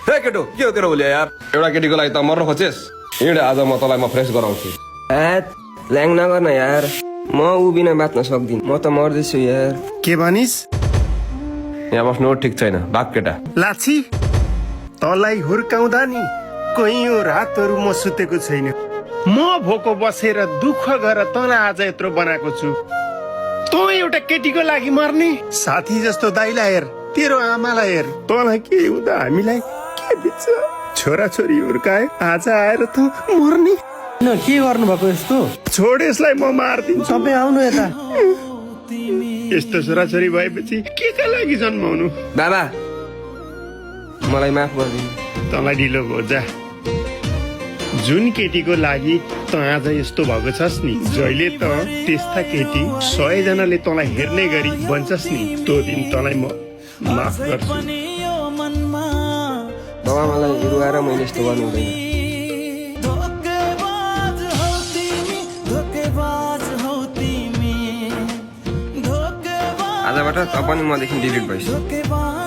हे केटो के हो तेरो बोले यार एउटा केटीको लागि त मर्न खोजेस हिँड आज म तँलाई म फ्रेस गराउँछु ल्याङ नगर्न यार म ऊ बिना बाँच्न सक्दिन म त मर्दैछु यार के भनिस् यहाँ बस्नु ठिक छैन भाग केटा लाछी तँलाई हुर्काउँदा नि कैयौं रातहरू म सुतेको छैन म भोको बसेर दुःख गरेर तँलाई आज यत्रो बनाएको छु तँ एउटा केटीको लागि मर्ने साथी जस्तो दाइलाई हेर तेरो आमालाई हेर तँलाई के हुँदा हामीलाई के बिच छोराछोरी हुर्काए आज आएर त मर्ने के गर्नु भएको यस्तो छोड यसलाई म मार्दिन्छु सबै आउनु यता यस्तो छोराछोरी भएपछि के का लागि जन्माउनु बाबा मलाई माफ गरिदिनु तँलाई ढिलो भयो जा जुन केटीको लागि त आज यस्तो भएको छस् नि जहिले त त्यस्ता केटी 100 जनाले तँलाई हेर्ने गरी बन्छस् नि त्यो दिन तँलाई म माफ गर्छु बाबा मलाई रुवाएर मैले यस्तो गर्नु हुँदैन आजबाट त पनि मदेखि डिलिट भइसक्यो